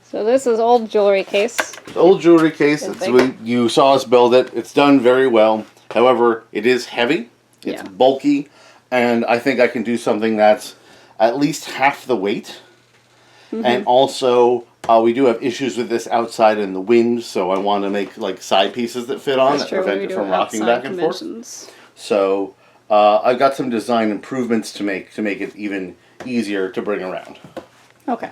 So this is old jewelry case. Old jewelry case. You saw us build it. It's done very well. However, it is heavy. It's bulky. And I think I can do something that's at least half the weight. Mm-hmm. And also, we do have issues with this outside in the wind. So I want to make like side pieces that fit on that prevent it from rocking back and forth. So I've got some design improvements to make it even easier to bring around. Okay.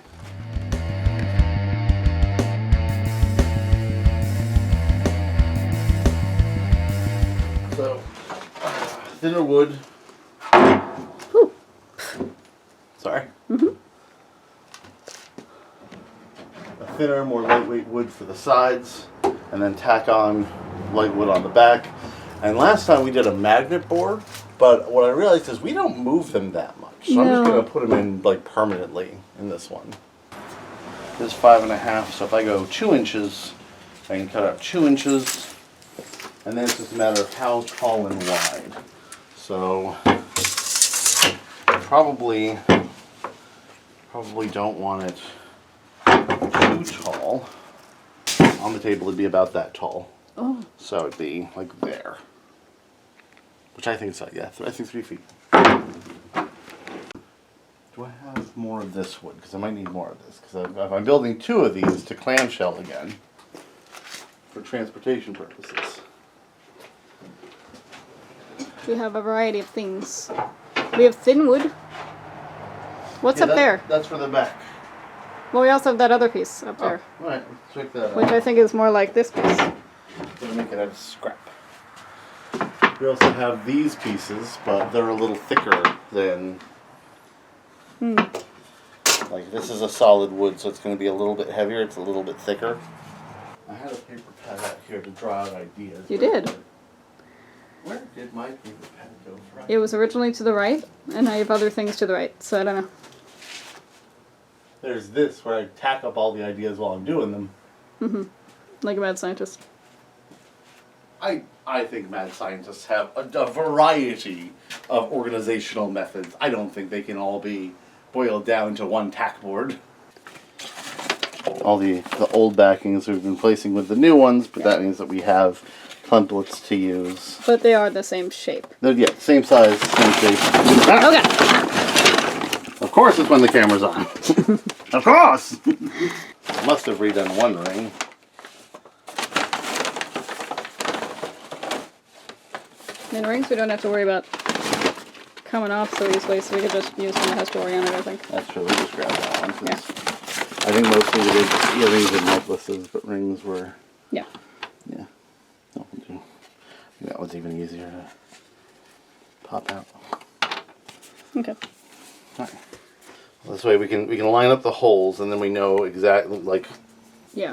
So, thinner wood. Whew. Sorry. Mm-hmm. A thinner, more lightweight wood for the sides, and then tack on light wood on the back. And last time we did a magnet board, but what I realized is we don't move them that much. So I'm just going to put them in like permanently in this one. This is 5.5, so if I go 2 inches, I can cut out 2 inches. And then it's just a matter of how tall and wide. So probably don't want it too tall. On the table it'd be about that tall. Oh. So it'd be like there. Which I think is, I think 3 feet. Do I have more of this wood? Because I might need more of this. Because if I'm building 2 of these to clamshell again for transportation purposes. We have a variety of things. We have thin wood. What's up there? That's for the back. Well, we also have that other piece up there. Alright, let's check that out. Which I think is more like this piece. I'm going to make it out of scrap. We also have these pieces, but they're a little thicker than... Like, this is a solid wood, so it's going to be a little bit heavier. It's a little bit thicker. I had a paper pad out here to draw out ideas. You did? Where did my paper pad go from? It was originally to the right, and I have other things to the right, so I don't know. There's this, where I tack up all the ideas while I'm doing them. Mm-hmm. Like a mad scientist. I think mad scientists have a variety of organizational methods. I don't think they can all be boiled down to one tack board. All the old backings we've been placing with the new ones, but that means that we have templates to use. But they are the same shape. Yeah, same size, same shape. Okay. Of course it's when the camera's on. Of course! Must have redone one ring. And rings we don't have to worry about coming off so easily, so we could just use one that has jewelry on it, I think. That's true, we just grabbed that one. Yeah. I think mostly we did earrings and necklaces, but rings were... Yeah. Yeah. No, we'll do. That one's even easier to pop out. Okay. Alright. Well, this way we can line up the holes and then we know exactly, like,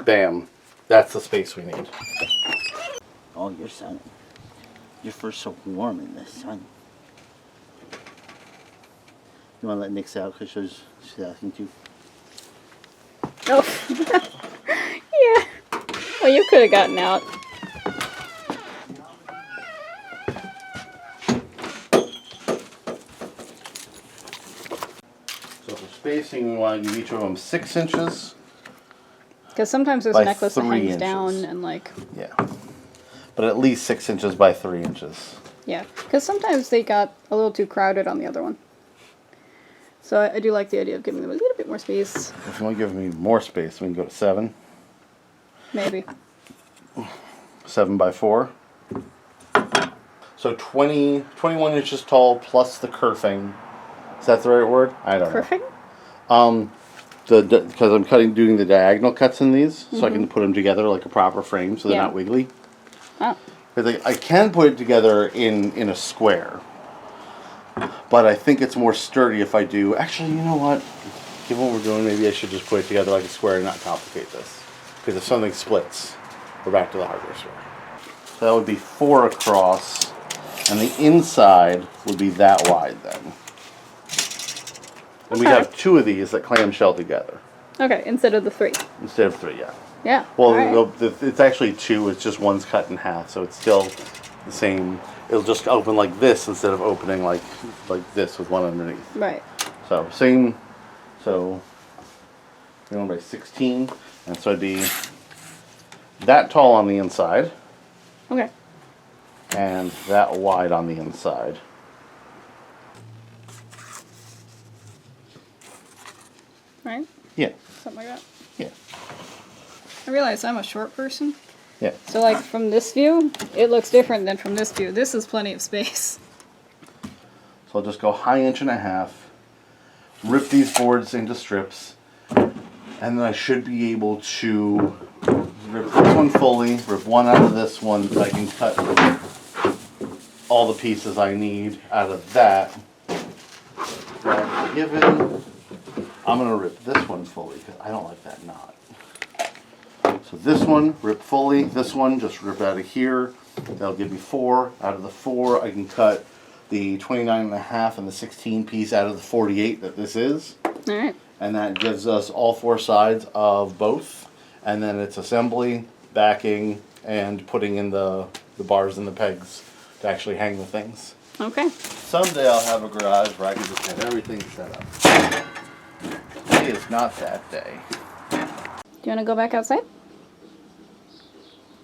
bam, that's the space we need. Oh, you're sun. Your fur's so warm in the sun. You want to let Nix out because she's asking to? Oh. Yeah. Well, you could have gotten out. So for spacing, we want to give each of them 6 inches. Because sometimes there's a necklace that hangs down and like... Yeah. But at least 6 inches by 3 inches. Yeah. Because sometimes they got a little too crowded on the other one. So I do like the idea of giving them a little bit more space. If you want to give me more space, we can go to 7. Maybe. 7 by 4. So 21 inches tall plus the kerfing. Is that the right word? I don't Kerfing? know. Because I'm doing the diagonal cuts in these, so I can put them together like a proper frame, so they're not wiggly. Oh. Because I can put it together in a square, but I think it's more sturdy if I do. Actually, you know what? Given what we're doing, maybe I should just put it together like a square and not complicate this. Because if something splits, we're back to the hardware store. So that would be 4 across, and the inside would be that wide then. And we have 2 of these that clamshell together. Okay, instead of the 3. Instead of 3, yeah. Yeah. Well, it's actually 2. It's just one's cut in half, so it's still the same. It'll just open like this instead of opening like this with one underneath. Right. So same. So 21 by 16. And so it'd be that tall on the inside Okay. and that wide on the inside. Right? Yeah, Something like that. yeah, I realize I'm a short person. yeah. So like from this view, it looks different than from this view. This is plenty of space. So I'll just go high 1.5 inches, rip these boards into strips, and then I should be able to rip this one fully, rip one out of this one, so I can cut all the pieces I need out of that. That given, I'm going to rip this one fully because I don't like that knot. So this one, rip fully. This one, just rip out of here. That'll give me 4. Out of the 4, I can cut the 29.5 and the 16 piece out of the 48 that this is. All right. And that gives us all 4 sides of both. And then it's assembly, backing, and putting in the bars and the pegs to actually hang the things. Okay. Someday I'll have a garage where I can just have everything set up. Today is not that day. Do you want to go back outside?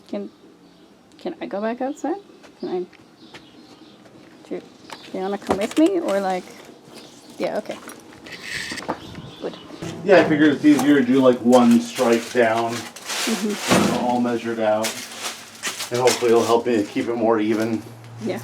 Can I go back outside? Can I? Do you want to come with me or like? Yeah. Okay. Good. Yeah, I figured it's easier to do like one strike down, all measured out, and hopefully it'll help me keep it more even. Yeah.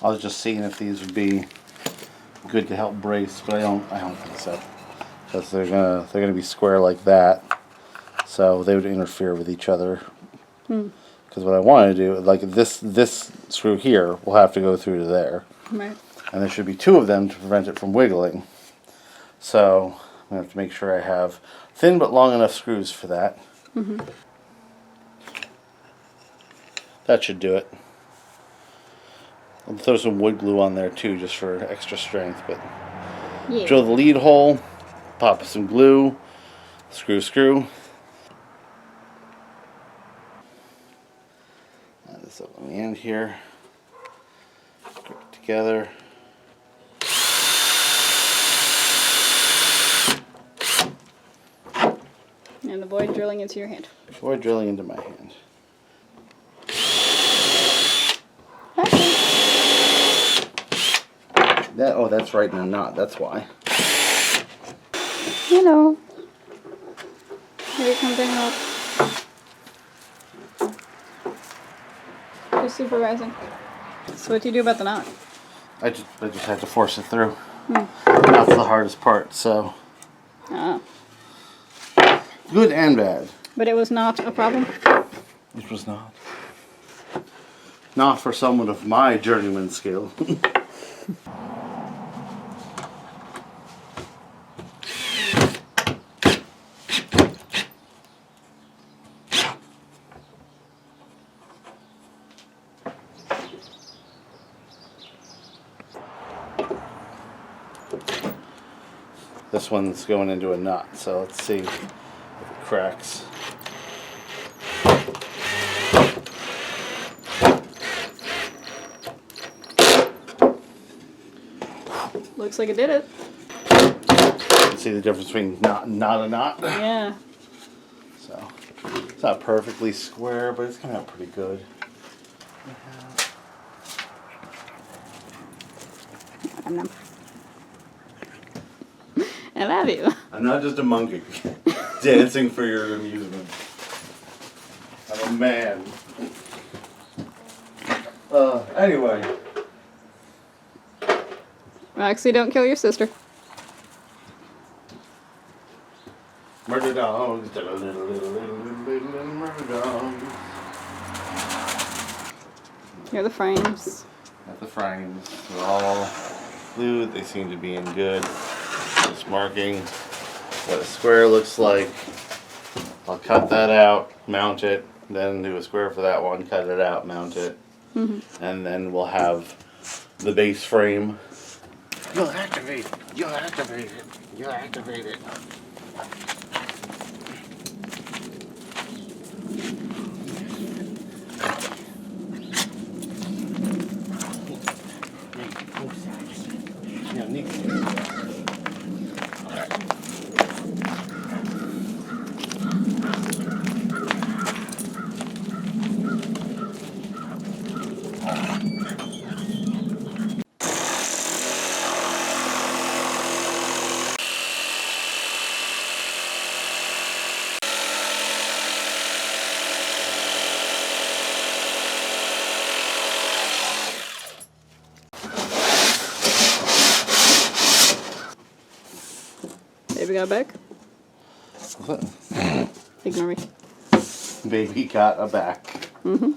I was just seeing if these would be good to help brace, but I don't think so, because they're gonna be square like that, so they would interfere with each other. Because what I want to do, like this screw here, will have to go through to there, Right. and there should be 2 of them to prevent it from wiggling. So I'm gonna have to make sure I have thin but long enough screws for that. That should do it. I'll throw some wood glue on there too, just for extra strength. But Yeah. drill the lead hole, pop some glue, screw. Add this up on the end here. Grip it together. And avoid drilling into your hand. Avoid drilling into my hand. Okay. That's right in a knot. That's why. You know. Here comes bring up. Who's supervising? So what do you do about the knot? I just had to force it through. That's the hardest part. So Ah. good and bad. But it was not a problem? It was not. Not for someone of my journeyman skill. This one's going into a knot, so let's see if it cracks. Looks like it did it. See the difference between knot and not a knot? Yeah. So, it's not perfectly square, but it's coming out pretty good. I love you. I'm not just a monkey dancing for your amusement. I'm a man. Anyway. Roxy, don't kill your sister. Murder dogs. Murder dogs. Here are the frames. At the frames. They're all glued. They seem to be in good. Just marking what a square looks like. I'll cut that out, mount it, then do a square for that one, cut it out, mount it. And then we'll have the base frame You'll activate it. You'll activate it. You'll activate it. Baby got back. Ignore me. Baby got a back. Mm-hmm.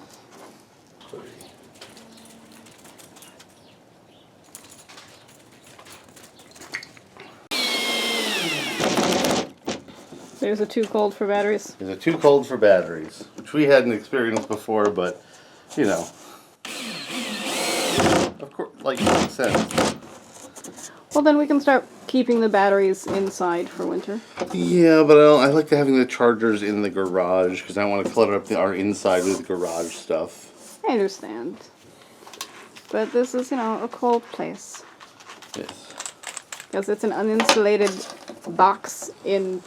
There's a too cold for batteries. Is it too cold for batteries? Which we hadn't experienced before, but, you know. Of course, like I said. Well, then we can start keeping the batteries inside for winter. Yeah, but I like to having the chargers in the garage because I want to clutter up our inside with garage stuff. I understand. But this is, a cold place. Yes. Because it's an uninsulated box in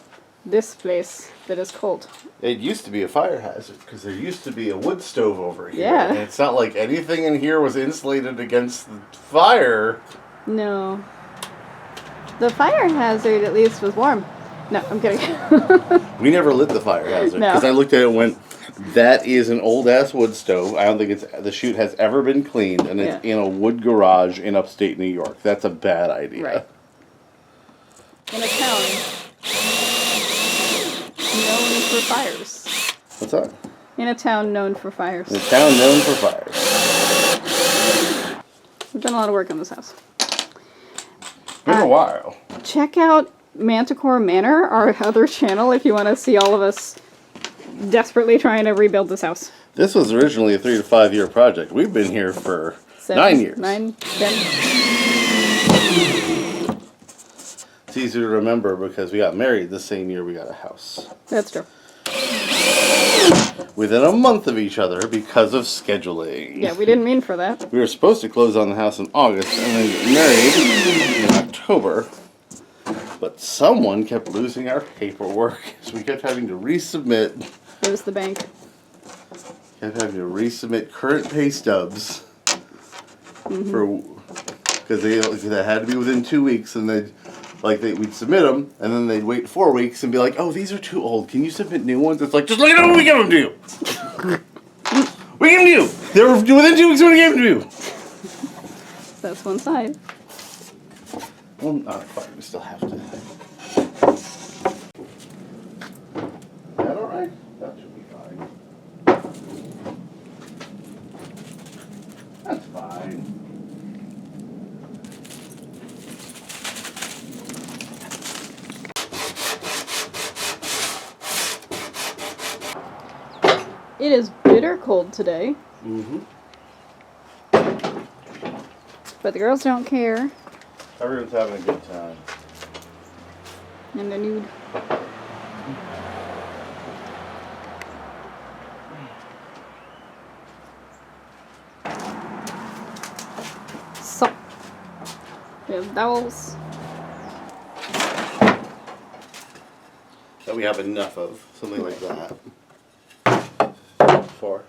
this place that is cold. It used to be a fire hazard because there used to be a wood stove over here. Yeah. And it's not like anything in here was insulated against the fire. No. The fire hazard at least was warm. No, I'm kidding. We never lit the fire hazard No. because I looked at it and went, that is an old ass wood stove. I don't think the chute has ever been cleaned, and it's in a wood garage in upstate New York. That's a bad idea. Right. In a town known for fires. What's that? In a town known for fires. In a town known for fires. We've done a lot of work on this house. Been a while. Check out Manticore Manor, our other channel, if you want to see all of us desperately trying to rebuild this house. This was originally a 3 to 5 year project. We've been here for 9 years. 9, 10. It's easier to remember because we got married the same year we got a house. That's true. Within a month of each other because of scheduling. Yeah, we didn't mean for that. We were supposed to close on the house in August and then get married in October. But someone kept losing our paperwork, so we kept having to resubmit. It was the bank. Kept having to resubmit current pay stubs because they had to be within 2 weeks, and we'd submit them, and then they'd wait 4 weeks and be like, "Oh, these are too old. Can you submit new ones?" It's like, just look at them when we give them to you. We give them to you. They were within 2 weeks when we gave them to you. That's one side. Well, not fine. We still have to. Is that all right? That should be fine. That's fine. It is bitter cold today. Mm-hmm. But the girls don't care. Everyone's having a good time. And they're nude. So, we have dowels. That we have enough of. Something like that. 4.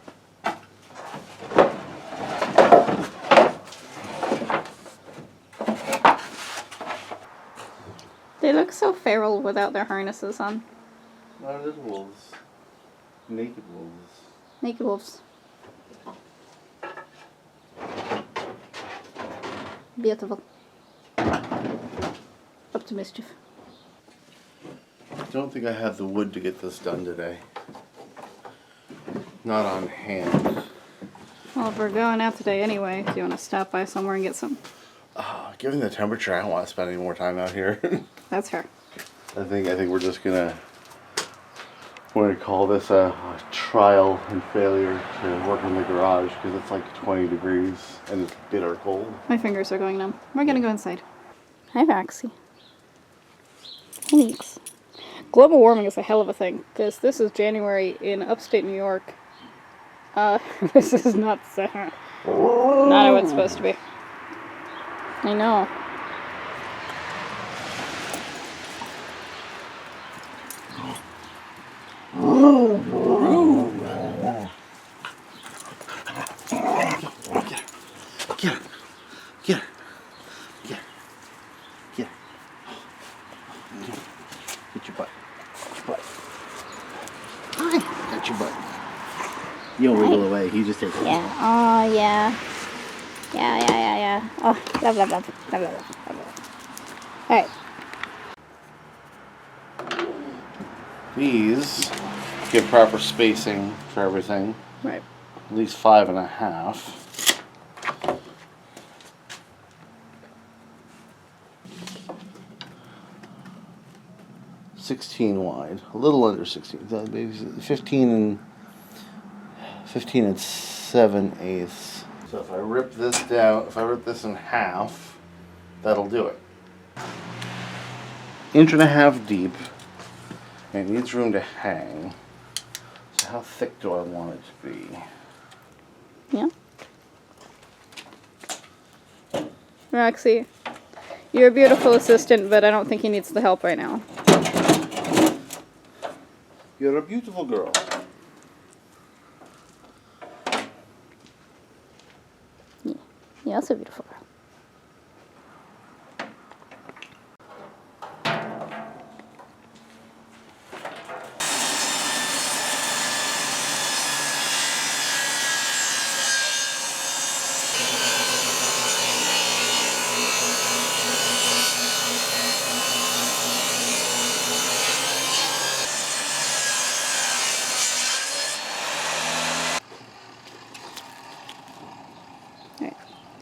They look so feral without their harnesses on. Not little wolves. Naked wolves. Naked wolves. Beautiful. Up to mischief. I don't think I have the wood to get this done today. Not on hand. Well, if we're going out today anyway, do you want to stop by somewhere and get some? Given the temperature, I don't want to spend any more time out here. That's her. I think we're just gonna call this a trial and failure to work in the garage because it's like 20 degrees and it's bitter cold. My fingers are going numb. We're gonna go inside. Hi, Maxie. Thanks. Global warming is a hell of a thing, because this is January in upstate New York. This is not how it's supposed to be. I know. Get her. Get her. Get her. Get her. Get your butt. Get your butt. Hi. Got your butt. You don't wiggle away. He just takes it. Yeah. Oh, yeah. Yeah. Oh, love. Alright. These give proper spacing for everything. Right. At least 5.5. $16 wide, a little under 16. 15 and 7/8. So if I rip this down, if I rip this in half, that'll do it. 1.5 inches deep. And it needs room to hang. So how thick do I want it to be? Yeah. Roxy, you're a beautiful assistant, but I don't think he needs the help right now. You're a beautiful girl. You're also a beautiful girl.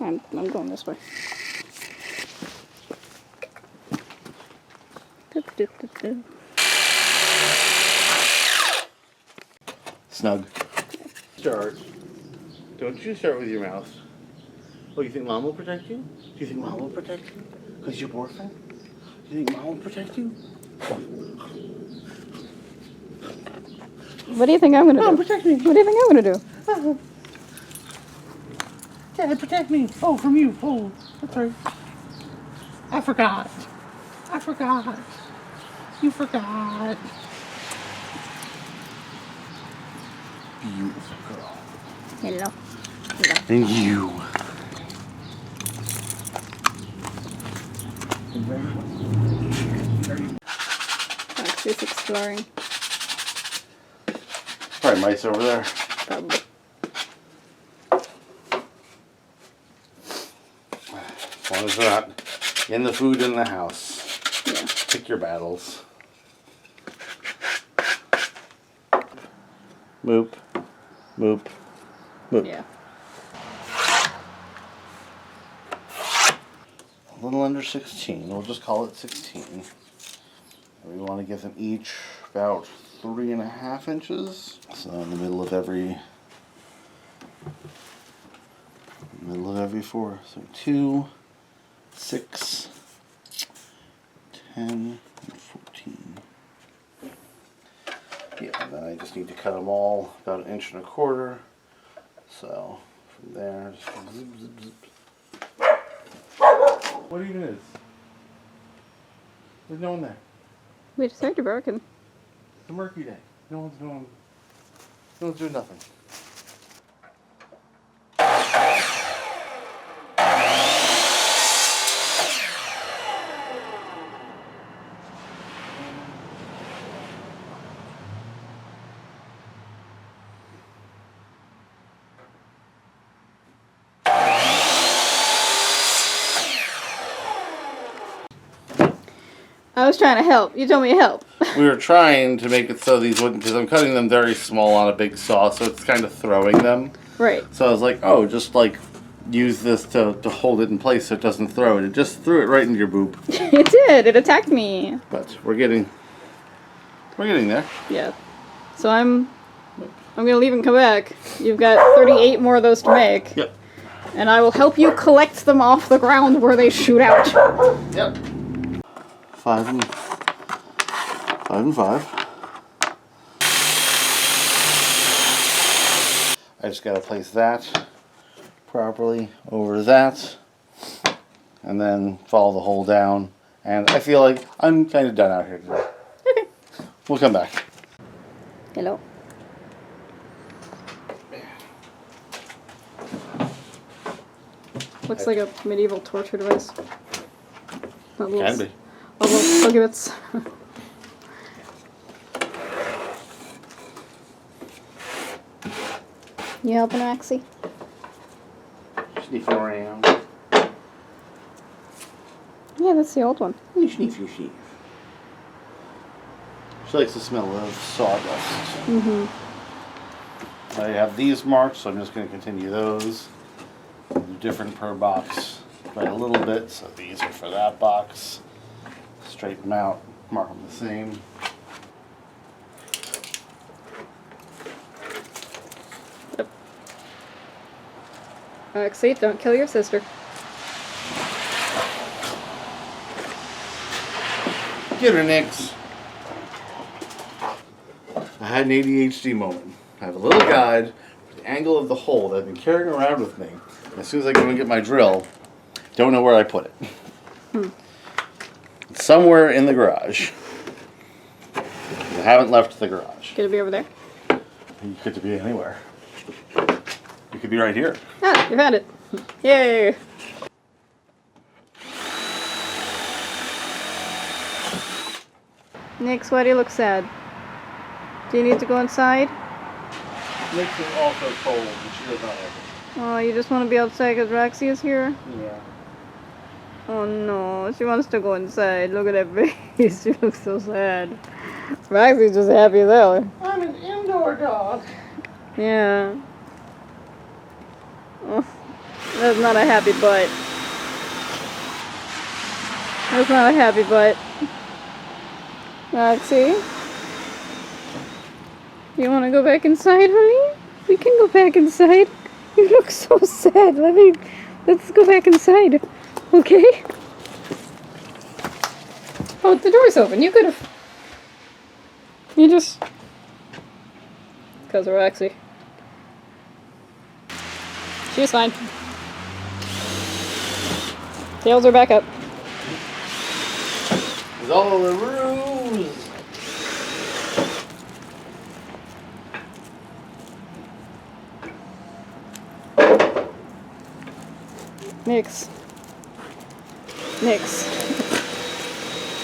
Alright, I'm going this way. Snug. Start. Don't you start with your mouth. Oh, you think Mom will protect you? Do you think Mom will protect you? Because you're boyfriend? Do you think Mom will protect you? What do you think I'm gonna do? Mom, protect me. What do you think I'm gonna do? Dad, protect me. Oh, from you. Oh, that's right. I forgot. You forgot. Beautiful girl. Hello. And you. Roxy's exploring. Probably mice over there. Probably. As long as they're not in the food in the house. Yeah. Pick your battles. Moop. Moop. Moop. Yeah. A little under 16. We'll just call it 16. We want to give them each about 3.5 inches. So in the middle of every four. So 2, 6, 10, and 14. Yeah, and then I just need to cut them all about 1.25 inches. So from there, just zip, zip, zip. What even is? There's no one there. We just heard you broken. It's a murky day. No one's doing nothing. I was trying to help. You told me to help. We were trying to make it so these wouldn't, because I'm cutting them very small on a big saw, so it's kind of throwing them. Right. So I was like, oh, just like use this to hold it in place so it doesn't throw it. It just threw it right into your boob. It did. It attacked me. But we're getting there. Yeah. So I'm gonna leave and come back. You've got 38 more of those to make. Yep. And I will help you collect them off the ground where they shoot out. Yep. 5 and 5. I just gotta place that properly over that, and then follow the hole down. And I feel like I'm kind of done out here today. Okay. We'll come back. Hello. Looks like a medieval torture device. Can be. Little cigarettes. You helping, Maxie? Sniffing around. Yeah, that's the old one. Sniff. She likes the smell of sawdust. Mm-hmm. I have these marked, so I'm just going to continue those. Different per box by a little bit, so these are for that box. Straighten them out, mark them the same. Yep. Maxie, don't kill your sister. Get her, Nix. I had an ADHD moment. I have a little guide for the angle of the hole that I've been carrying around with me. And as soon as I go and get my drill, don't know where I put it. It's somewhere in the garage. I haven't left the garage. Could it be over there? You could be anywhere. You could be right here. Ah, you found it. Yay! Nix, why do you look sad? Do you need to go inside? Nix is also cold, and she does not like it. Oh, you just want to be outside because Roxy is here? Yeah. Oh no, she wants to go inside. Look at that face. She looks so sad. Roxy's just happy as hell. I'm an indoor dog. Yeah. Oh, that's not a happy butt. That's not a happy butt. Roxy? You want to go back inside, honey? We can go back inside. You look so sad. Let's go back inside. Okay? Oh, the door's open. You could have... You just... Because of Roxy. She's fine. Tails are back up. With all the rules. Nix.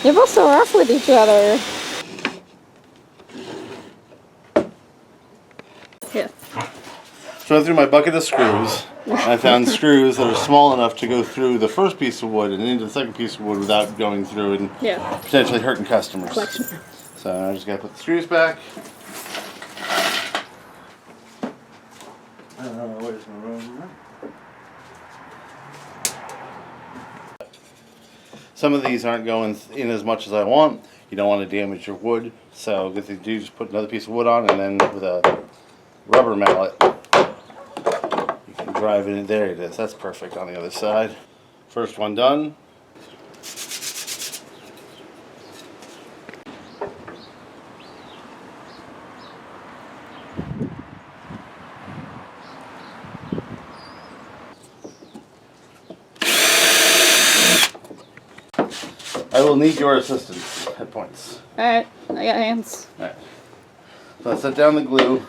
You're both so rough with each other. Yeah. So I went through my bucket of screws. And I found screws that are small enough to go through the first piece of wood and into the second piece of wood without going through and potentially hurting customers. Collection. So I just gotta put the screws back. Where's my room? Some of these aren't going in as much as I want. You don't want to damage your wood, so good thing to do, just put another piece of wood on, and then with a rubber mallet, you can drive it in. There it is. That's perfect on the other side. First one done. I will need your assistance at points. Alright, I got hands. Alright. So I set down the glue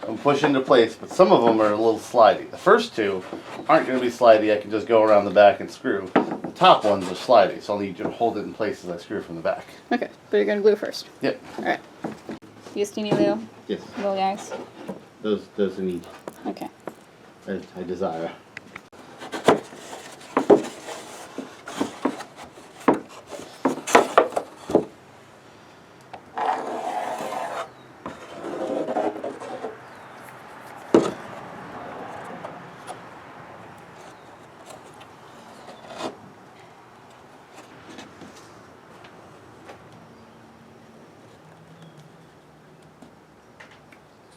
and push into place, but some of them are a little slidey. The first two aren't going to be slidey. I can just go around the back and screw. The top ones are slidey, so I'll need you to hold it in place as I screw from the back. Okay, but you're gonna glue first. Yep. Alright. You still need Leo? Yes. Little guys? Those I need. Okay. I desire.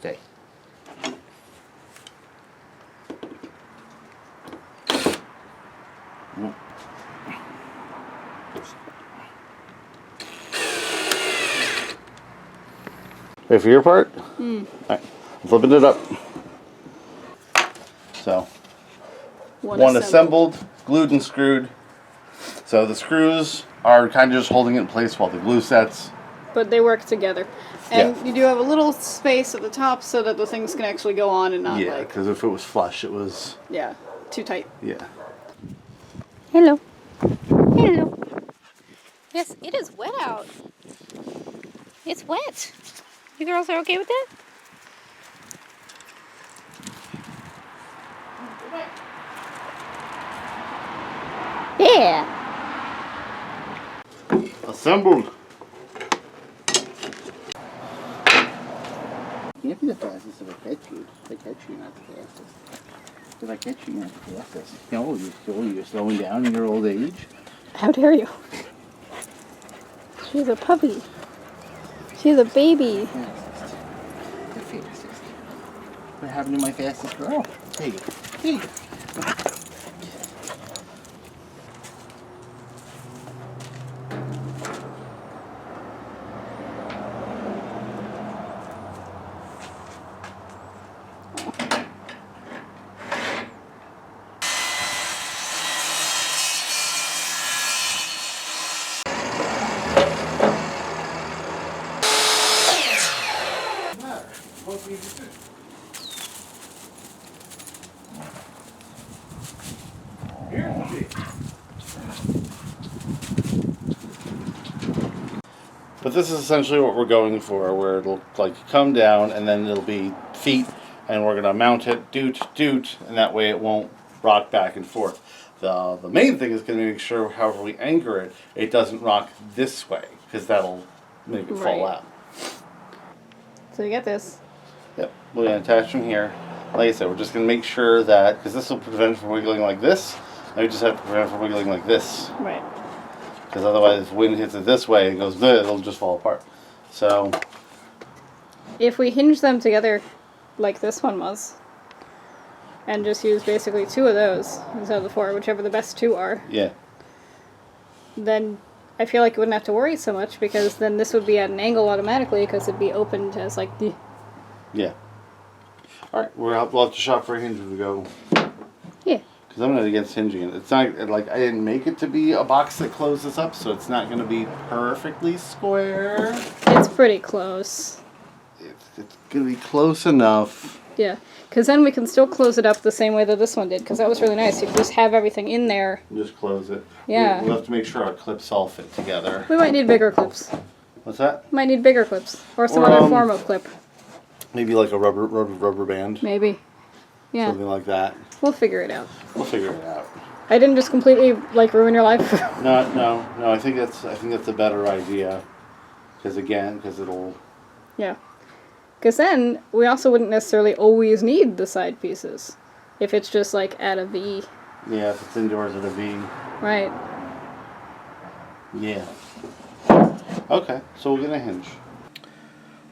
Stay. Wait for your part? Alright, I'm flipping it up. So, one assembled, glued and screwed. So the screws are kind of just holding it in place while the glue sets. But they work together. And Yeah. you do have a little space at the top so that the things can actually go on and not Yeah, because if it was flush, it was... yeah, too tight. Yeah. Hello. Hello. Yes, it is wet out. It's wet. You girls are okay with that? Yeah. Assembled. You can't be the fastest if I catch you. If I catch you, you're not the fastest. If I catch you, you're not the fastest. No, you're slowing down in your old age. How dare you? She's a puppy. She's a baby. Fastest. The fastest. What happened to my fastest girl? Hey, hey. But this is essentially what we're going for, where it'll like come down and then it'll be feet, and we're gonna mount it, doot, and that way it won't rock back and forth. The main thing is gonna make sure, however we anchor it, it doesn't rock this way, because that'll make it fall Right. out. So you get this. Yep, we're gonna attach them here. Like I said, we're just gonna make sure that, because this will prevent it from wiggling like this, and we just have to prevent it from wiggling like this. Right. Because otherwise, if wind hits it this way, it goes, bleh, it'll just fall apart. So, If we hinge them together like this one was, and just use basically two of those instead of the four, whichever the best two are, yeah. then I feel like you wouldn't have to worry so much, because then this would be at an angle automatically because it'd be opened as like the... Yeah. Alright, we'll have to shop for a hinge as we go. Yeah. Because I'm not against hinging it. It's not, like, I didn't make it to be a box that closes up, so it's not going to be perfectly square. It's pretty close. It's going to be close enough. Yeah. Because then we can still close it up the same way that this one did, because that was really nice. You could just have everything in there. Just close it. Yeah. We'll have to make sure our clips all fit together. We might need bigger clips. What's that? Might need bigger clips. Or some Or, other form of clip. Maybe like a rubber band. Maybe. Yeah. Something like that. We'll figure it out. We'll figure it out. I didn't just completely, like, ruin your life. No. I think that's a better idea. Because it'll. Yeah. Because then, we also wouldn't necessarily always need the side pieces. If it's just, like, at a V. Yeah, if it's indoors at a V. Right. Yeah. Okay, so we're gonna hinge.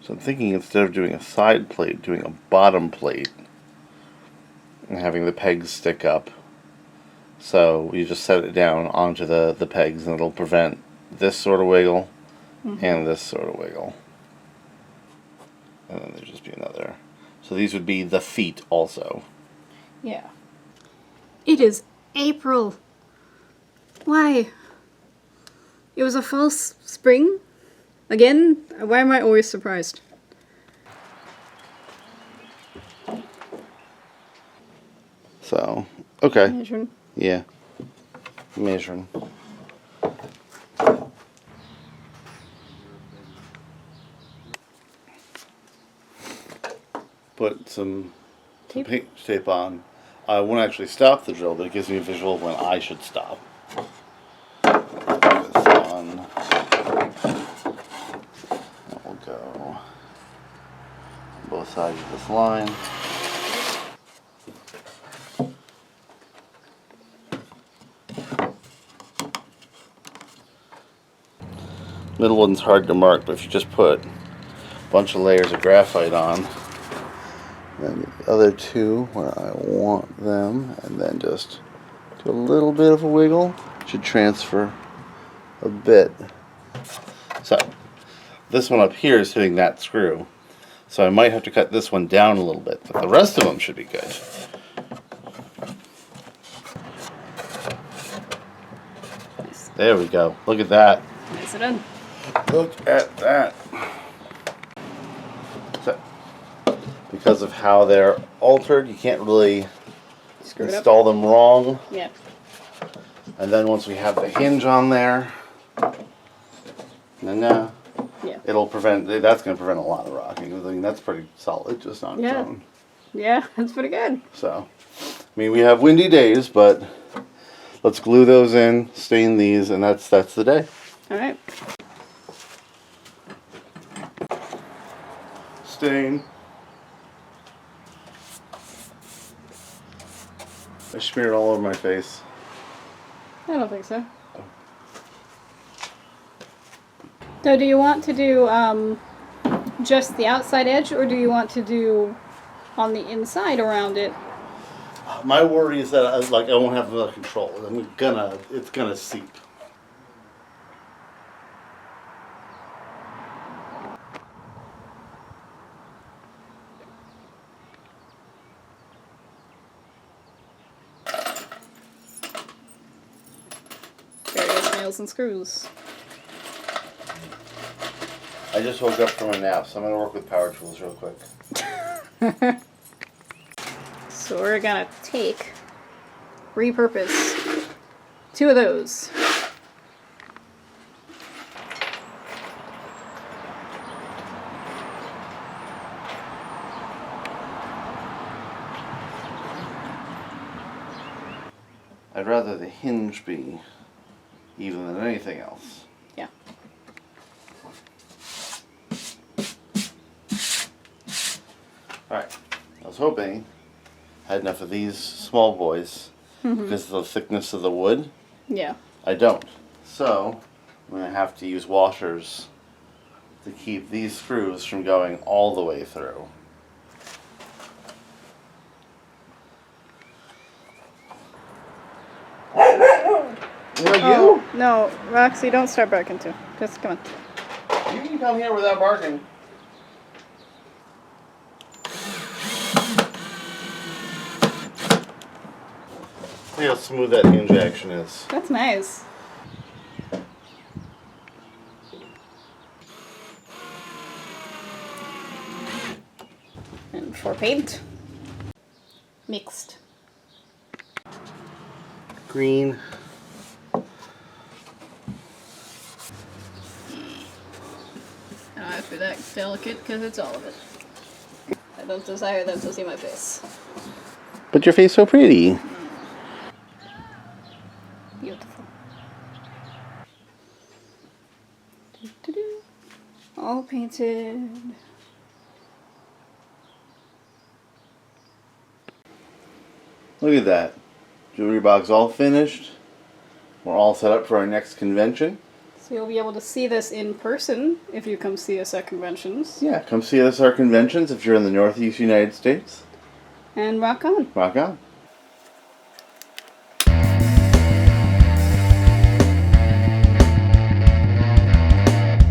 So I'm thinking, instead of doing a side plate, doing a bottom plate. And having the pegs stick up. So you just set it down onto the pegs, and it'll prevent this sort of wiggle and this sort of wiggle. And then there'd just be another. So these would be the feet also. Yeah. It is April. Why? It was a false spring? Again? Why am I always surprised? So, okay. Measuring. Yeah. Measuring. Put some Tape. paint tape on. I won't actually stop the drill, but it gives me a visual of when I should stop. Put this on. That will go both sides of this line. Middle one's hard to mark, but if you just put a bunch of layers of graphite on, then the other two where I want them, and then just do a little bit of a wiggle, should transfer a bit. So, this one up here is hitting that screw. So I might have to cut this one down a little bit, but the rest of them should be good. Nice. There we go. Look at that. Nice done. Look at that. So, because of how they're altered, you can't really Screw it up. install them wrong. Yeah. And then once we have the hinge on there, Yeah. it'll prevent. That's going to prevent a lot of rocking. I mean, that's pretty solid, just on its Yeah. own. Yeah, that's pretty good. So, I mean, we have windy days, but let's glue those in, stain these, and that's the day. All right. Stain. I smeared all over my face. I don't think so. So do you want to do just the outside edge, or do you want to do on the inside around it? My worry is that I won't have enough control. It's gonna seep. Various nails and screws. I just woke up from a nap, so I'm gonna work with power tools real quick. So we're gonna repurpose 2 of those. I'd rather the hinge be even than anything else. Yeah. Alright, I was hoping I had enough of these small boys because of the thickness of the wood. Yeah. I don't. So, I'm going to have to use washers to keep these screws from going all the way through. Oh, no, Roxy, don't start barking too. Just come on. You can come here without barking. See how smooth that hinge action is. That's nice. And for paint, mixed. Green. I don't have to be that delicate because it's all of it. I don't desire them to see my face. But your face so pretty. Beautiful. Doo-doo-doo. All painted. Look at that. Jewelry box all finished. We're all set up for our next convention. So you'll be able to see this in person if you come see us at conventions. Yeah, come see us at our conventions if you're in the Northeast United States. And rock on. Rock on.